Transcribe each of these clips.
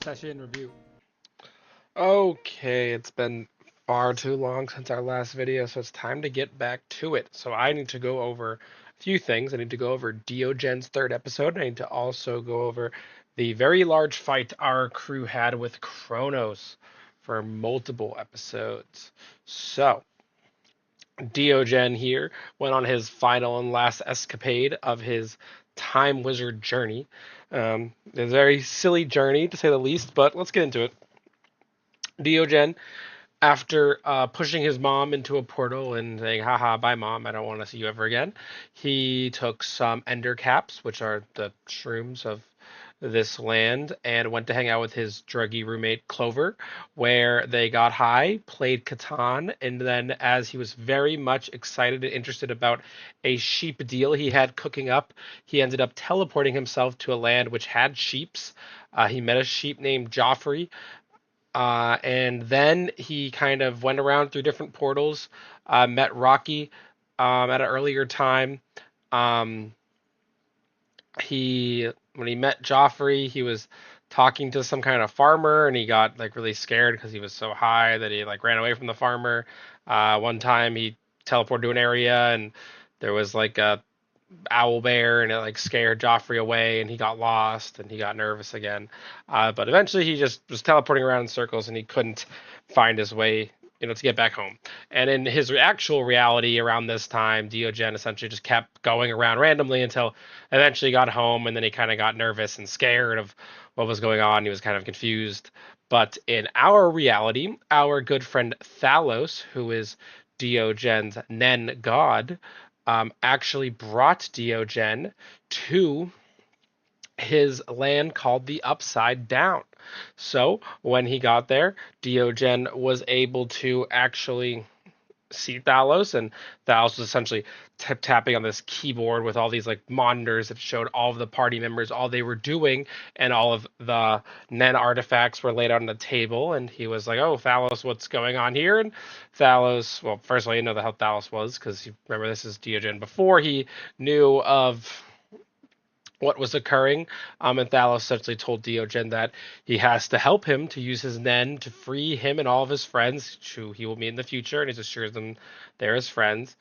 session review. Okay, it's been far too long since our last video, so it's time to get back to it. So I need to go over a few things. I need to go over Diogen's third episode, and I need to also go over the very large fight our crew had with Kronos for multiple episodes. So, Diogen here went on his final and last escapade of his time wizard journey. A very silly journey, to say the least, but let's get into it. Diogen, after pushing his mom into a portal and saying, haha, bye mom, I don't want to see you ever again, he took some ender caps, which are the shrooms of this land, and went to hang out with his druggy roommate Clover, where they got high, played Catan, and then as he was very much excited and interested about a sheep deal he had cooking up, he ended up teleporting himself to a land which had sheeps. He met a sheep named Joffrey, and then he kind of went around through different portals, met Rocky at an earlier time. Um, he when he met Joffrey, he was talking to some kind of farmer, and he got like really scared because he was so high that he like ran away from the farmer. One time he teleported to an area, and there was like a owl bear, and it like scared Joffrey away, and he got lost and he got nervous again. But eventually he just was teleporting around in circles, and he couldn't find his way, to get back home. And in his actual reality around this time, Diogen essentially just kept going around randomly until eventually got home, and then he kind of got nervous and scared of what was going on. He was kind of confused. But in our reality, our good friend Thalos, who is Diogen's Nen god, actually brought Diogen to his land called the Upside Down. So when he got there, Diogen was able to actually see Thalos, and Thalos was essentially tapping on this keyboard with all these like monitors that showed all of the party members, all they were doing, and all of the Nen artifacts were laid out on the table. And he was like, "Oh, Thalos, what's going on here?" And Thalos, well, first of all, you know how Thalos was because you remember this is Diogen before he knew of what was occurring. And Thalos essentially told Diogen that he has to help him to use his Nen to free him and all of his friends, who he will meet in the future, and he assures them they're his friends.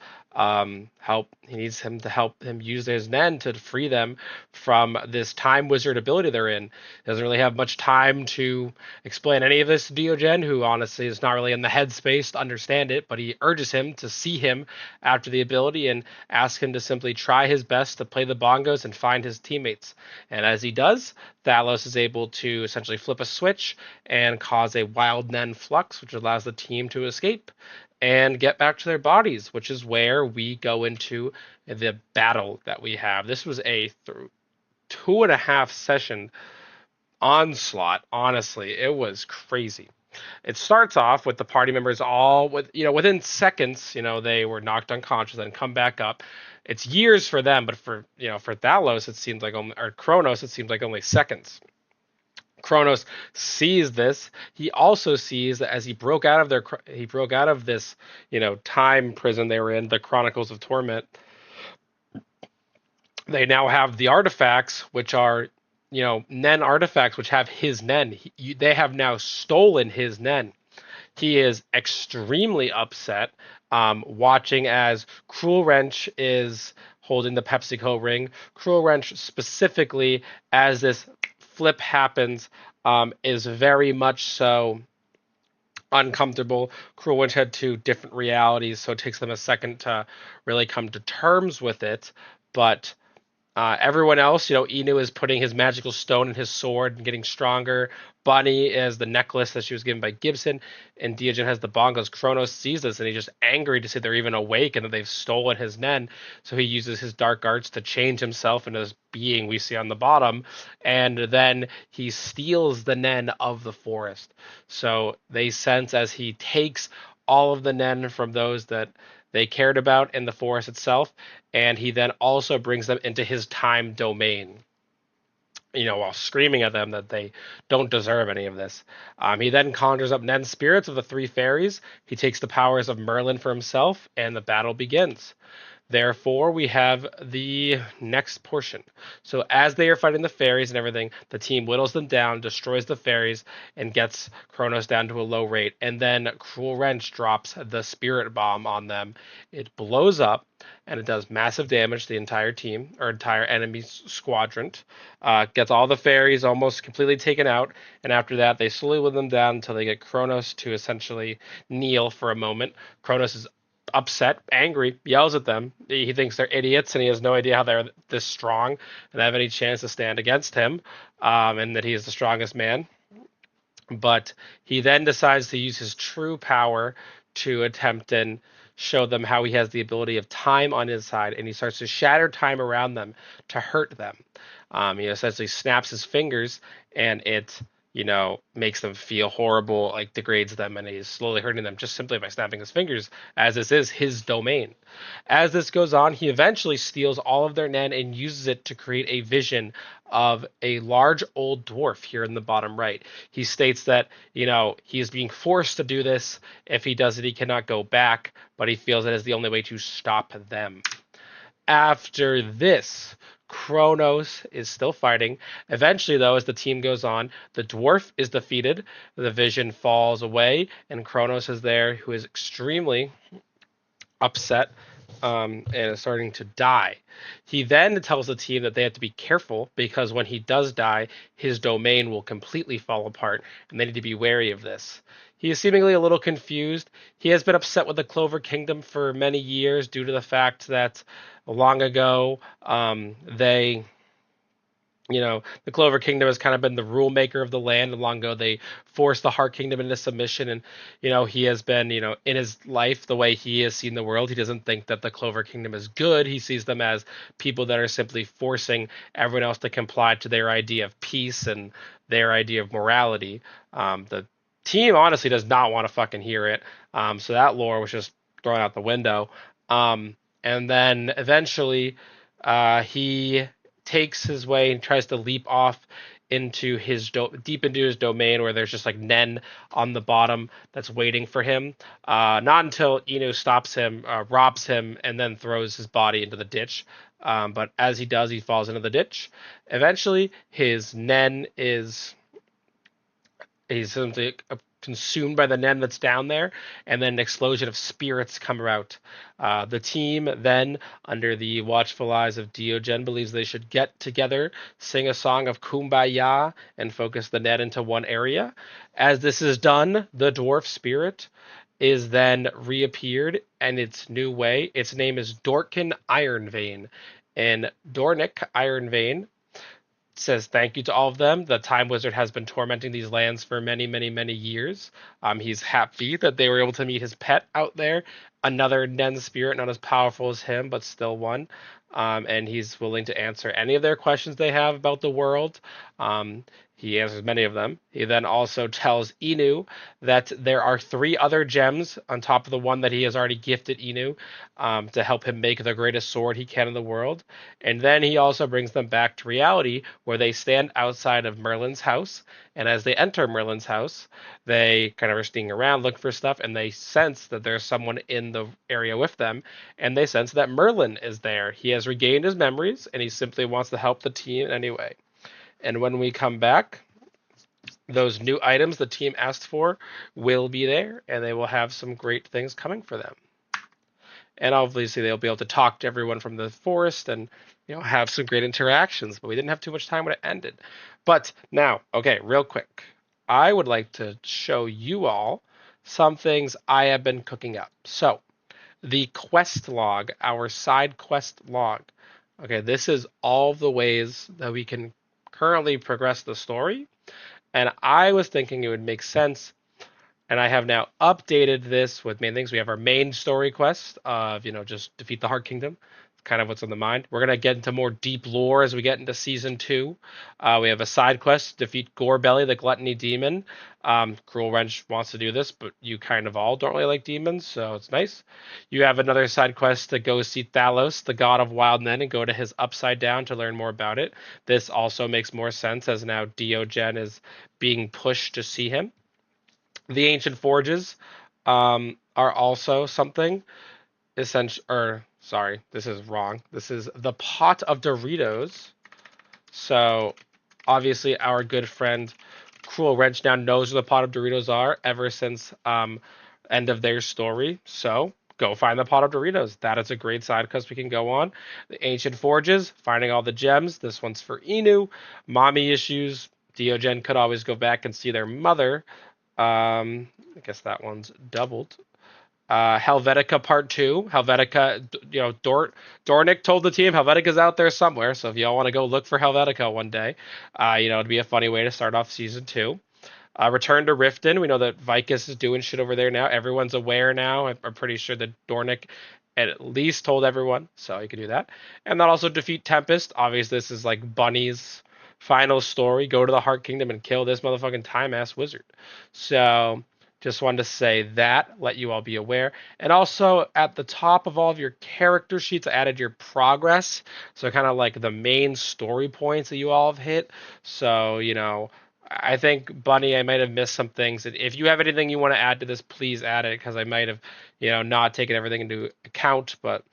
Help. He needs him to help him use his Nen to free them from this time wizard ability they're in. He doesn't really have much time to explain any of this to Diogen, who honestly is not really in the headspace to understand it, but he urges him to see him after the ability and ask him to simply try his best to play the bongos and find his teammates. And as he does, Thalos is able to essentially flip a switch and cause a wild Nen flux, which allows the team to escape and get back to their bodies, which is where we go into the battle that we have. This was a 2.5 session onslaught. Honestly, it was crazy. It starts off with the party members all within seconds, they were knocked unconscious and come back up. It's years for them, but for Thalos it seems like only, or Kronos it seems like only seconds. Kronos sees this. He also sees that as he broke out of this, time prison they were in, the Chronicles of Torment. They now have the artifacts, which are, Nen artifacts, which have his Nen. They have now stolen his Nen. He is extremely upset, watching as Cruel Wrench is holding the PepsiCo ring. Cruel Wrench, specifically, as this flip happens, is very much so uncomfortable. Cruel Wrench had two different realities, so it takes them a second to really come to terms with it. But everyone else, Inu is putting his magical stone in his sword and getting stronger. Bunny is the necklace that she was given by Gibson, and Diogen has the bongos. Kronos sees this, and he's just angry to see they're even awake and that they've stolen his Nen. So he uses his dark arts to change himself into this being we see on the bottom, and then he steals the Nen of the forest. So they sense as he takes all of the Nen from those that they cared about in the forest itself, and he then also brings them into his time domain, while screaming at them that they don't deserve any of this. He then conjures up Nen's spirits of the three fairies. He takes the powers of Merlin for himself, and the battle begins. Therefore, we have the next portion. So, as they are fighting the fairies and everything, the team whittles them down, destroys the fairies, and gets Kronos down to a low rate. And then Cruel Wrench drops the Spirit Bomb on them. It blows up, and it does massive damage to the entire team or entire enemy squadron. Gets all the fairies almost completely taken out, and after that, they slowly whittle them down until they get Kronos to essentially kneel for a moment. Kronos is upset, angry, yells at them. He thinks they're idiots and he has no idea how they're this strong and have any chance to stand against him, and that he is the strongest man. But he then decides to use his true power to attempt and show them how he has the ability of time on his side, and he starts to shatter time around them to hurt them. He essentially snaps his fingers, and it, makes them feel horrible, like degrades them, and he's slowly hurting them just simply by snapping his fingers, as this is his domain. As this goes on, he eventually steals all of their Nen and uses it to create a vision of a large old dwarf here in the bottom right. He states that, he is being forced to do this. If he does it, he cannot go back, but he feels that is the only way to stop them. After this, Kronos is still fighting. Eventually, though, as the team goes on, the dwarf is defeated, the vision falls away, and Kronos is there, who is extremely upset, and is starting to die. He then tells the team that they have to be careful because when he does die, his domain will completely fall apart, and they need to be wary of this. He is seemingly a little confused. He has been upset with the Clover Kingdom for many years due to the fact that long ago, they the Clover Kingdom has kind of been the rule maker of the land. And long ago, they forced the Heart Kingdom into submission. And, he has been, in his life, the way he has seen the world, he doesn't think that the Clover Kingdom is good. He sees them as people that are simply forcing everyone else to comply to their idea of peace and their idea of morality. The team honestly does not want to fucking hear it. So that lore was just thrown out the window. And then eventually, he takes his way and tries to leap off into his deep into his domain where there's just like Nen on the bottom that's waiting for him. Not until Inu stops him, robs him, and then throws his body into the ditch. But as he does, he falls into the ditch. Eventually, his Nen is he's simply consumed by the Nen that's down there, and then an explosion of spirits come out. The team then, under the watchful eyes of Diogen, believes they should get together, sing a song of Kumbaya, and focus the Nen into one area. As this is done, the dwarf spirit is then reappeared in its new way. Its name is Dorkin Ironvein. And Dornick Ironvein says thank you to all of them. The Time Wizard has been tormenting these lands for many, many, many years. He's happy that they were able to meet his pet out there, another Nen spirit, not as powerful as him, but still one. And he's willing to answer any of their questions they have about the world. He answers many of them. He then also tells Inu that there are three other gems on top of the one that he has already gifted Inu, to help him make the greatest sword he can in the world. And then he also brings them back to reality where they stand outside of Merlin's house. And as they enter Merlin's house, they kind of are sneaking around, looking for stuff, and they sense that there's someone in the area with them. And they sense that Merlin is there. He has regained his memories, and he simply wants to help the team anyway. And when we come back, those new items the team asked for will be there, and they will have some great things coming for them. And obviously, they'll be able to talk to everyone from the forest and have some great interactions. But we didn't have too much time when it ended. But now, okay, real quick, I would like to show you all some things I have been cooking up. So, the quest log, our side quest log. Okay, this is all the ways that we can currently progress the story. And I was thinking it would make sense, and I have now updated this with main things. We have our main story quest of, just defeat the Heart Kingdom. It's kind of what's on the mind. We're going to get into more deep lore as we get into season 2. We have a side quest, defeat Gorebelly, the gluttony demon. Cruel Wrench wants to do this, but you kind of all don't really like demons, so it's nice. You have another side quest to go see Thalos, the god of wild men, and go to his upside down to learn more about it. This also makes more sense as now Diogen is being pushed to see him. The ancient forges are also something essential, or Sorry, this is wrong. This is the pot of Doritos. So obviously our good friend Cruel Wrench now knows where the pot of Doritos are ever since end of their story. So go find the pot of Doritos. That is a great side quest we can go on. The Ancient Forges, finding all the gems. This one's for Inu. Mommy issues. Diogen could always go back and see their mother. I guess that one's doubled. Helvetica Part 2. Helvetica, Dornick told the team Helvetica's out there somewhere. So if y'all want to go look for Helvetica one day, it'd be a funny way to start off season 2. Return to Riften. We know that Vicus is doing shit over there now. Everyone's aware now. I'm pretty sure that Dornick at least told everyone, so you can do that. And then also defeat Tempest. Obviously, this is like Bunny's final story. Go to the Heart Kingdom and kill this motherfucking time ass wizard. So just wanted to say that, let you all be aware. And also at the top of all of your character sheets, I added your progress. So kind of like the main story points that you all have hit. So, I think Bunny, I might have missed some things. If you have anything you want to add to this, please add it because I might have, not taken everything into account. But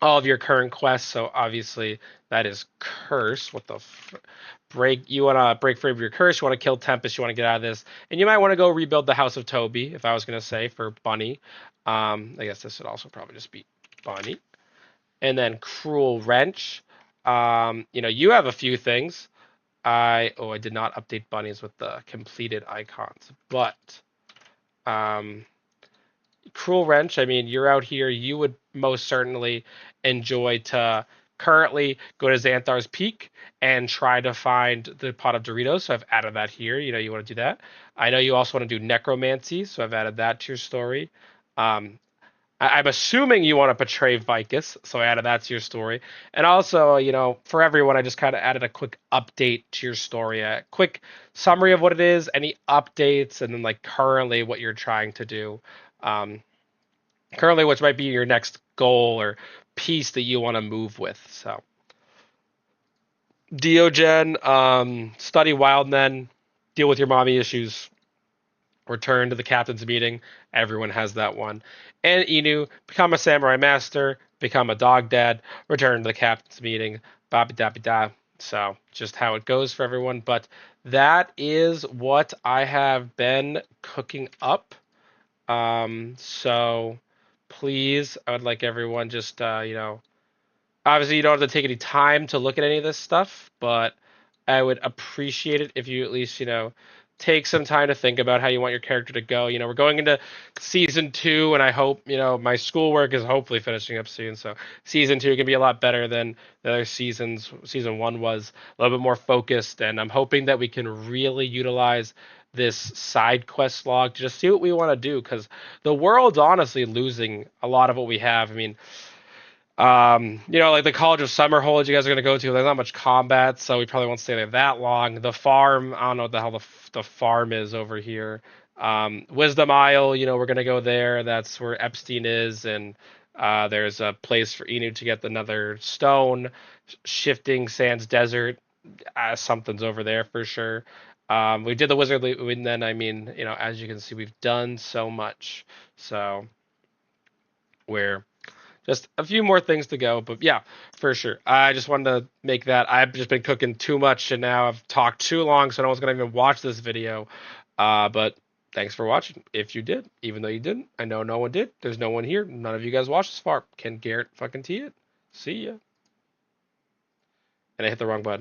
all of your current quests, so obviously that is curse. What the break? You want to break free of your curse? You want to kill Tempest? You want to get out of this? And you might want to go rebuild the House of Toby. If I was gonna say for Bunny, I guess this would also probably just be Bunny, and then Cruel Wrench. You have a few things. I did not update bunnies with the completed icons, but um, Cruel Wrench. I mean, you're out here. You would most certainly enjoy to currently go to Xanthar's Peak and try to find the pot of Doritos. So I've added that here. You want to do that. I know you also want to do necromancy, so I've added that to your story. Um, I'm assuming you want to portray Vicus, so I added that to your story. And also, for everyone, I just kind of added a quick update to your story, a quick summary of what it is, any updates, and then like currently what you're trying to do. Um, Currently, which might be your next goal or piece that you want to move with. So, Diogen, study Wildmen, deal with your mommy issues, return to the captain's meeting. Everyone has that one. And Inu, become a samurai master, become a dog dad, return to the captain's meeting. Babi dabi da. So just how it goes for everyone. But that is what I have been cooking up. So please, I would like everyone just obviously you don't have to take any time to look at any of this stuff, but I would appreciate it if you at least, take some time to think about how you want your character to go. We're going into season 2, and I hope, my schoolwork is hopefully finishing up soon. So season 2 can be a lot better than the other seasons. Season 1 was a little bit more focused, and I'm hoping that we can really utilize this side quest log to just see what we want to do, because the world's honestly losing a lot of what we have. I mean, like the College of Summerhold you guys are going to go to, there's not much combat, so we probably won't stay there that long. The farm, I don't know what the hell the farm is over here. Wisdom Isle, we're going to go there. That's where Epstein is, and there's a place for Enu to get another stone. Shifting Sands Desert, something's over there for sure. We did the Wizardly, and then, I mean, as you can see, we've done so much. So, we're just a few more things to go, but yeah, for sure. I just wanted to make that. I've just been cooking too much, and now I've talked too long, so no one's gonna even watch this video. But thanks for watching. If you did, even though you didn't, I know no one did. There's no one here. None of you guys watched this far. Can Garrett fucking tee it? See ya. And I hit the wrong button.